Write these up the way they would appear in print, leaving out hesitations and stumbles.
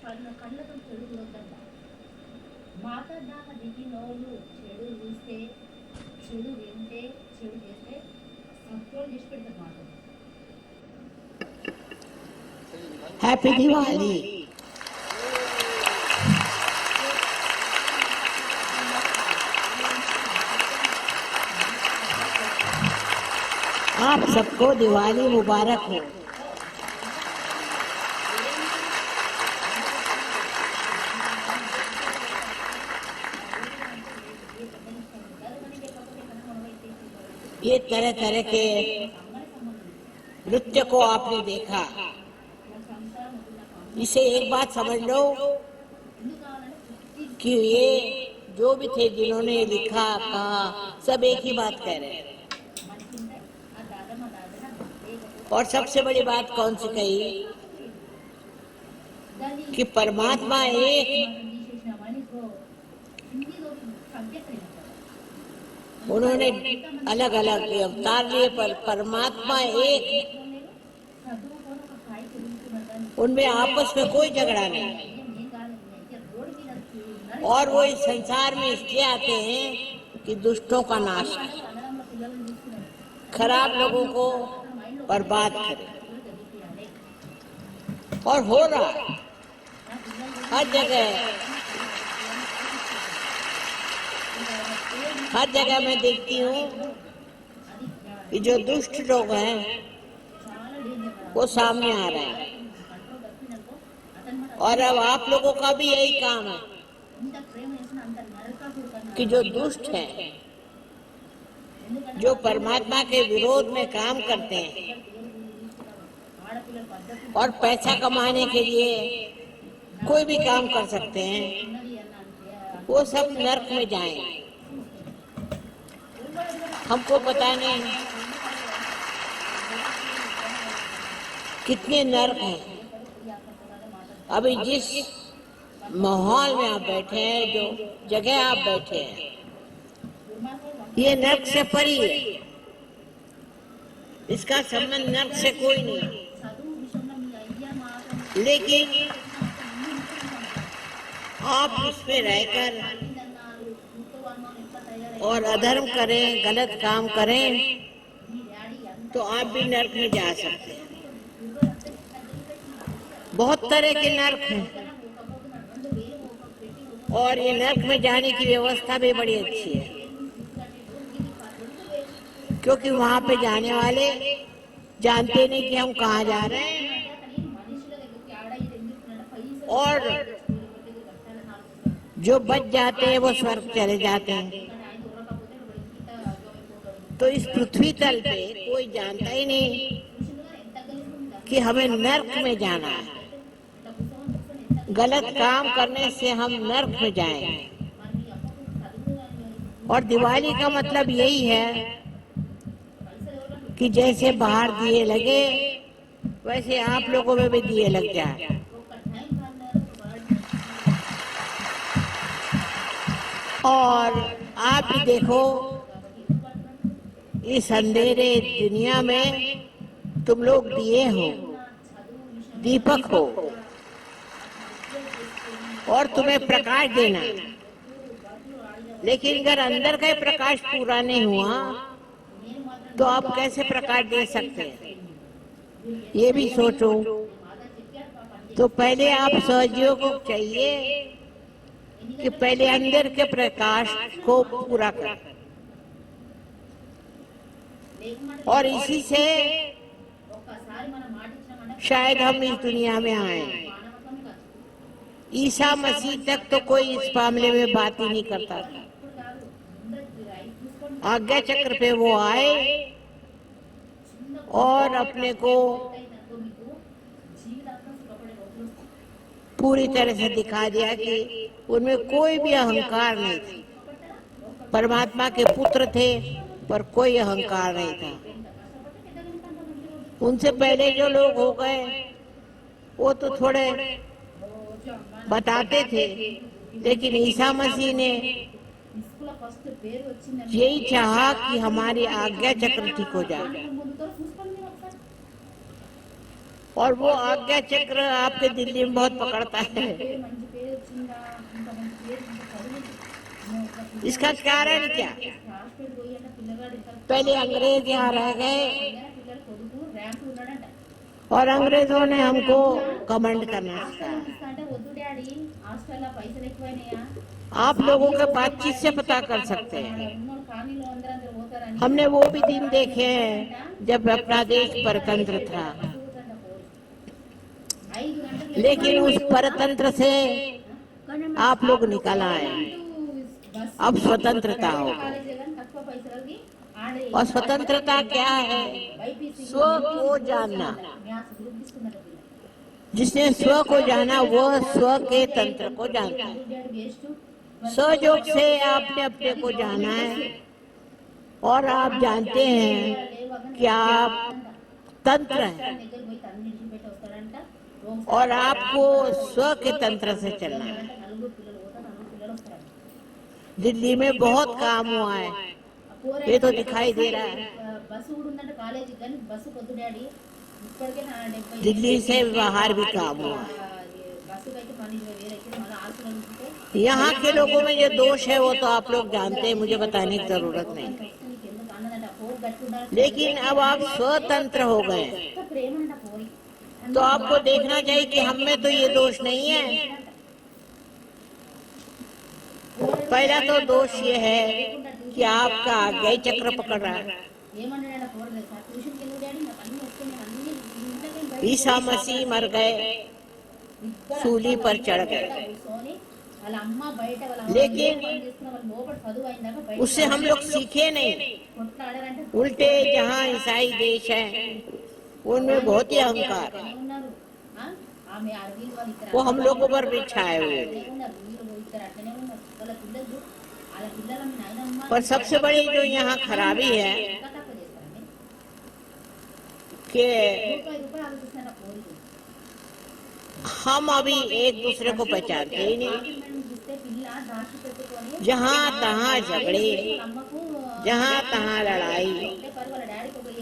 కళ్ళతో చెడు చూడొద్దంట. మాట్లాడ్డాక దిగి నోళ్ళు చెడు చూస్తే, చెడు వింటే, చెడు చేస్తే కంట్రోల్ చేసి పెడతారు మాట. हैप्पी दिवाली। आप सबको दिवाली मुबारक हो। ये तरह तरह के नृत्य को आपने देखा, इसे एक बात समझ लो कि ये जो भी थे जिन्होंने लिखा कहा सब एक ही बात कह रहे हैं। और सबसे बड़ी बात कौन सी कही कि परमात्मा एक, उन्होंने अलग अलग अवतार लिए पर परमात्मा एक, उनमें आपस में कोई झगड़ा नहीं। और वो इस संसार में इसलिए आते हैं कि दुष्टों का नाश करें, खराब लोगों को बर्बाद करें। और हो रहा है हर जगह, हर जगह मैं देखती हूँ कि जो दुष्ट लोग हैं वो सामने आ रहे हैं। और अब आप लोगों का भी यही काम है कि जो दुष्ट हैं, जो परमात्मा के विरोध में काम करते हैं और पैसा कमाने के लिए कोई भी काम कर सकते हैं, वो सब नर्क में जाएं। हमको पता नहीं कितने नर्क हैं। अभी जिस माहौल में आप बैठे हैं, जो जगह आप बैठे हैं, ये नर्क से परी है, इसका संबंध नर्क से कोई नहीं। लेकिन आप इसमें रहकर और अधर्म करें, गलत काम करें, तो आप भी नर्क में जा सकते हैं। बहुत तरह के नर्क हैं और ये नर्क में जाने की व्यवस्था भी बड़ी अच्छी है, क्योंकि वहां पे जाने वाले जानते नहीं कि हम कहाँ जा रहे हैं, और जो बच जाते हैं वो स्वर्ग चले जाते हैं। तो इस पृथ्वी तल पे कोई जानता ही नहीं कि हमें नर्क में जाना है। गलत काम करने से हम नर्क में जाएंगे। और दिवाली का मतलब यही है कि जैसे बाहर दिए लगे वैसे आप लोगों में भी दिए लग जाए। और आप भी देखो, इस अंधेरे दुनिया में तुम लोग दिए हो, दीपक हो, और तुम्हें प्रकाश देना। लेकिन अगर अंदर का प्रकाश पूरा नहीं हुआ तो आप कैसे प्रकाश दे सकते हैं, ये भी सोचो। तो पहले आप सहयोग को चाहिए कि पहले अंदर के प्रकाश को पूरा कर, और इसी से शायद हम इस दुनिया में आए। ईसा मसीह तक तो कोई इस मामले में बात ही नहीं करता था। आज्ञा चक्र पे वो आए और अपने को पूरी तरह से दिखा दिया कि उनमें कोई भी अहंकार नहीं था। परमात्मा के पुत्र थे पर कोई अहंकार नहीं था। उनसे पहले जो लोग हो गए वो तो थोड़े बताते थे, लेकिन ईसा मसीह ने यही चाहा कि हमारी आज्ञा चक्र ठीक हो जाए। और वो आज्ञा चक्र आपके दिल्ली में बहुत पकड़ता है। మంచి పేరు వచ్చిందా, ఇంత మంచి పేరు, ఇంత చదువు, इसका कारण क्या? హాస్పిటల్ పోయి అంటే పిల్లగాడు ఇంకా पहले अंग्रेज यहाँ रह गए పిల్లలు కొడుకు ర్యాంకులు ఉన్నాడంట. और अंग्रेजों ने हमको कमांड करना హాస్టల్ सिखाया। పంపిస్తా అంటే వద్దు డాడీ, హాస్టల్లో పైసలు ఎక్కువైనాయా, आप लोगों के बातचीत से पता कर सकते हैं। ఉన్నోళ్ళు కాలనీలో అందరూ పోతారని हमने वो भी दिन देखे हैं जब अपना देश परतंत्र था, लेकिन उस परतंत्र से आप लोग निकल आए। अब स्वतंत्रता हो गई। और स्वतंत्रता क्या है? स्व को जानना। जिसने स्व को जाना वो स्व के तंत्र को जानता है। सहयोग से आपने अपने को जाना है और आप जानते हैं कि आप तंत्र हैं और आपको स्व के तंत्र से चलना है। दिल्ली में बहुत काम हुआ है, ये तो दिखाई दे रहा है। दिल्ली से बाहर भी काम हुआ है। यहाँ के लोगों में जो दोष है वो तो आप लोग जानते हैं, मुझे बताने की जरूरत नहीं। लेकिन अब आप स्वतंत्र हो गए तो आपको देखना चाहिए कि हम में तो ये दोष नहीं है। पहला तो दोष ये है कि आपका आज्ञा चक्र पकड़ रहा है। ईसा मसीह मर गए, सूली पर चढ़ गए, लेकिन उससे हम लोग सीखे नहीं। उल्टे जहाँ ईसाई देश है उनमें बहुत ही अहंकार है, वो हम लोगों पर भी छाए हुए थे। पर सबसे बड़ी जो यहाँ खराबी है कि हम अभी एक दूसरे को पहचानते ही नहीं। जहाँ तहाँ झगड़े, जहाँ तहाँ लड़ाई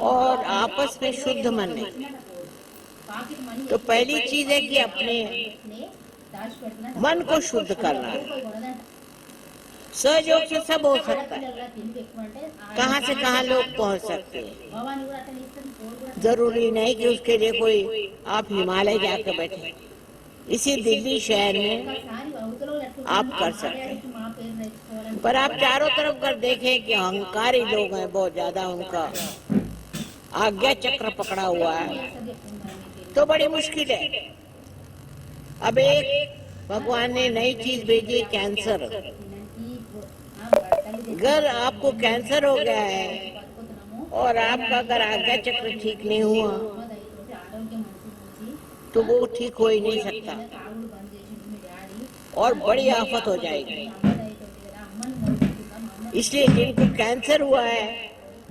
और आपस में शुद्ध मन नहीं। तो पहली चीज है कि अपने मन को शुद्ध करना है। सहयोग से सब हो सकता है, कहाँ से कहाँ लोग पहुँच सकते हैं। जरूरी नहीं कि उसके लिए कोई आप हिमालय जाकर बैठे, इसी दिल्ली शहर में आप कर सकते हैं। पर आप चारों तरफ कर देखें कि अहंकारी लोग हैं बहुत ज्यादा, उनका आज्ञा चक्र पकड़ा हुआ है तो बड़ी मुश्किल है। अब एक भगवान ने नई चीज भेजी, कैंसर। अगर आपको कैंसर हो गया है और आपका अगर आज्ञा चक्र ठीक नहीं हुआ तो वो ठीक हो ही नहीं सकता और बड़ी आफत हो जाएगी। इसलिए जिनको कैंसर हुआ है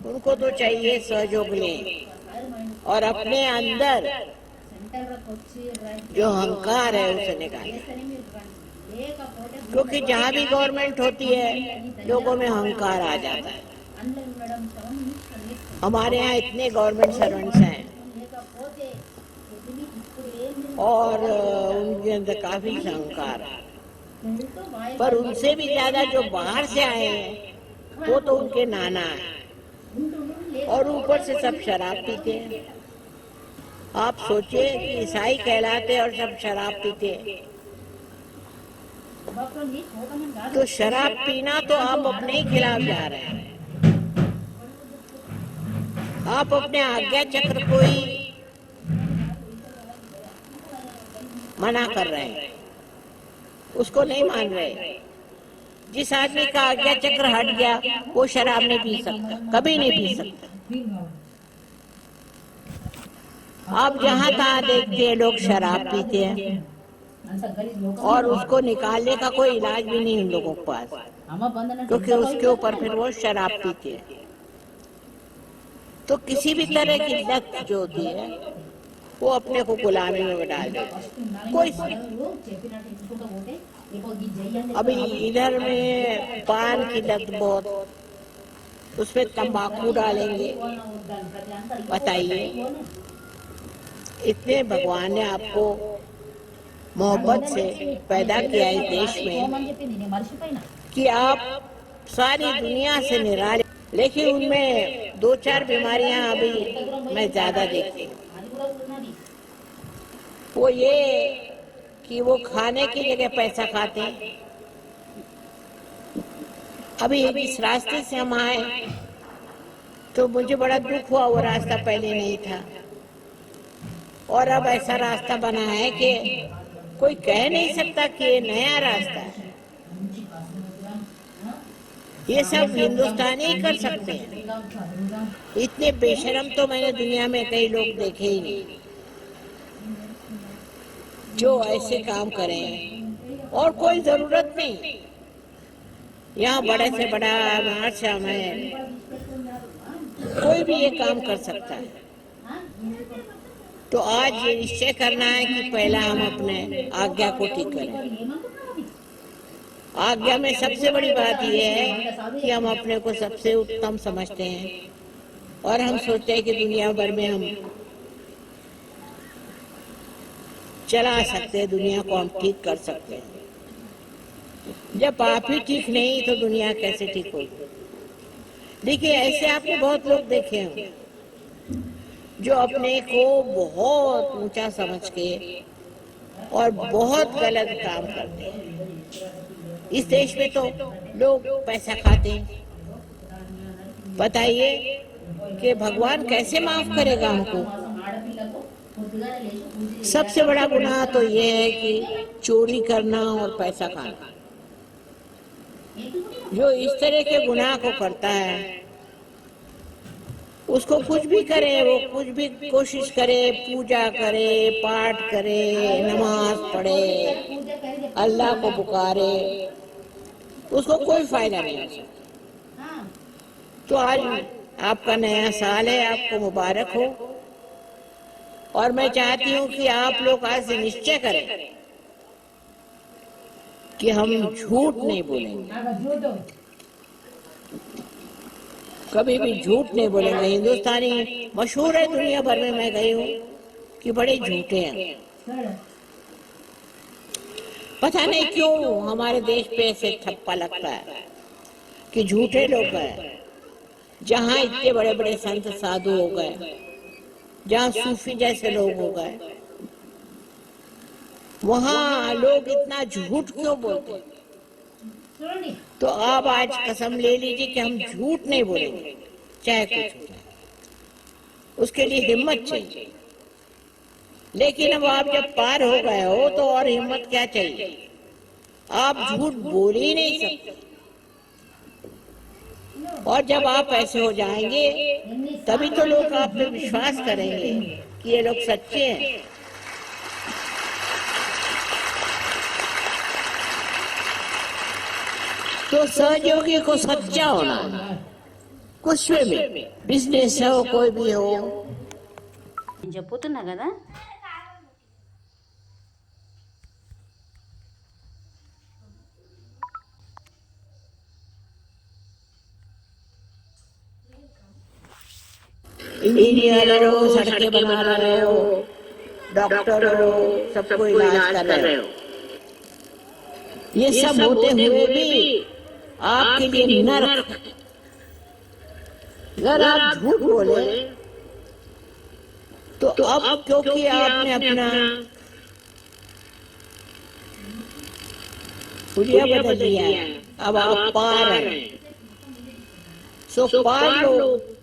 उनको तो चाहिए सहयोग लें और अपने अंदर जो अहंकार है उसे निकालें। क्योंकि जहाँ भी गवर्नमेंट होती है लोगों में अहंकार आ जाता है। हमारे यहाँ इतने गवर्नमेंट सर्वेंट्स हैं और उनके अंदर काफी अहंकार है, पर उनसे भी ज्यादा जो बाहर से आए हैं वो तो उनके नाना है और ऊपर से सब शराब पीते हैं। आप सोचिए कि ईसाई कहलाते और सब शराब पीते हैं, तो शराब पीना तो आप अपने ही खिलाफ जा रहे हैं। आप अपने आज्ञा चक्र को ही मना कर रहे हैं, उसको नहीं मान रहे। जिस आदमी का आज्ञा चक्र हट गया वो शराब नहीं पी सकता, कभी नहीं पी सकता। आप जहाँ तहाँ देखते हैं लोग शराब पीते हैं और उसको निकालने का कोई इलाज भी नहीं उन लोगों के पास, क्योंकि उसके ऊपर फिर वो शराब पीते हैं। तो किसी भी तरह की लत जो होती है वो अपने को गुलामी में डाल देते। कोई अभी इधर में पान की लत बहुत, उसमें तंबाकू डालेंगे, बताइए इतने भगवान ने आपको मोहब्बत से पैदा किया इस देश में कि आप सारी दुनिया से निराले, लेकिन उनमें 2-4 बीमारियां अभी मैं ज्यादा देखती हूँ। वो ये कि वो खाने की जगह पैसा खाते हैं। अभी इस रास्ते से हम आए तो मुझे बड़ा दुख हुआ, वो रास्ता पहले नहीं था और अब ऐसा रास्ता बना है कि कोई कह नहीं सकता कि ये नया रास्ता है। ये सब हिंदुस्तानी ही कर सकते हैं। इतने बेशरम तो मैंने दुनिया में कई लोग देखे ही नहीं जो ऐसे काम करें, और कोई जरूरत नहीं। यहाँ बड़े से बड़ा आश्रम है, कोई भी ये काम कर सकता है। तो आज ये निश्चय करना है कि पहला हम अपने आज्ञा को ठीक करें। आज्ञा में सबसे बड़ी बात यह है कि हम अपने को सबसे उत्तम समझते हैं और हम सोचते हैं कि दुनिया भर में हम चला सकते हैं, दुनिया को हम ठीक कर सकते हैं। जब आप ही ठीक नहीं तो दुनिया कैसे ठीक होगी? देखिए, ऐसे आपने बहुत लोग देखे होंगे जो अपने को बहुत ऊंचा समझ के और बहुत गलत काम करते हैं। इस देश में तो लोग पैसा खाते हैं। बताइए कि भगवान कैसे माफ करेगा हमको? सबसे बड़ा गुनाह तो ये है कि चोरी करना और पैसा खाना। जो इस तरह के गुनाह को करता है उसको कुछ भी करे, वो कुछ भी कोशिश करे, पूजा करे, पाठ करे, नमाज पढ़े, अल्लाह को पुकारे, उसको कोई फायदा नहीं हो सकता। तो आज आपका नया साल है, आपको मुबारक हो। और मैं चाहती हूँ कि आप लोग आज से निश्चय करें कि हम झूठ नहीं बोलेंगे, कभी भी झूठ नहीं बोलेंगे। हिंदुस्तानी मशहूर है दुनिया भर में, मैं गई हूँ कि बड़े झूठे हैं। पता नहीं क्यों हमारे देश पे ऐसे ठप्पा लगता है कि झूठे लोग हैं। जहाँ इतने बड़े बड़े संत साधु हो गए, जहाँ सूफी जैसे लोग हो गए, वहाँ लोग इतना झूठ क्यों बोलते? तो आप आज कसम ले लीजिए कि हम झूठ नहीं बोलेंगे, चाहे कुछ हो जाए। उसके लिए हिम्मत चाहिए। लेकिन अब आप जब पार हो गए हो तो और हिम्मत क्या चाहिए? आप झूठ बोल ही नहीं सकते। और जब आप ऐसे हो जाएंगे तभी तो लोग आप पे विश्वास करेंगे कि ये लोग सच्चे हैं। तो सहयोगी को सच्चा होना है, कुछ भी, बिजनेस हो, कोई भी हो। చెప్పుతున్నా కదా इंजीनियर हो, सड़कें बना रहे हो, डॉक्टर हो, सबको इलाज कर रहे हो। ये सब होते हुए भी आपके लिए नरक। अगर आप झूठ बोले तो अब क्योंकि आपने अपना हुलिया बदल लिया है, अब आप पार हैं। सो पार लोग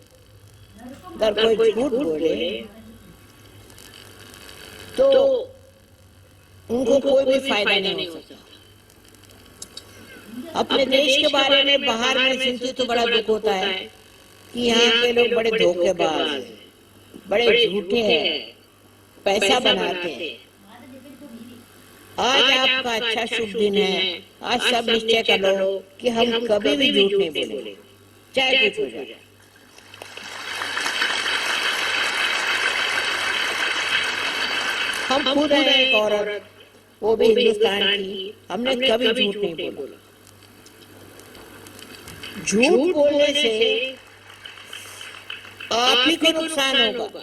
अगर कोई झूठ बोले तो उनको कोई भी फायदा नहीं हो सकता। अपने देश के बारे में बाहर में सुनते तो बड़ा दुख होता है कि यहाँ के लोग बड़े धोखेबाज हैं, बड़े झूठे हैं, पैसा बनाते हैं। आज आपका अच्छा शुभ दिन है। आज सब निश्चय कर लो कि हम कभी भी झूठ नहीं बोलेंगे, चाहे कुछ हो जाए। हम खुद हैं एक औरत, वो भी हिंदुस्तान की, हमने कभी झूठ नहीं बोला। झूठ बोलने से आप ही को नुकसान होगा।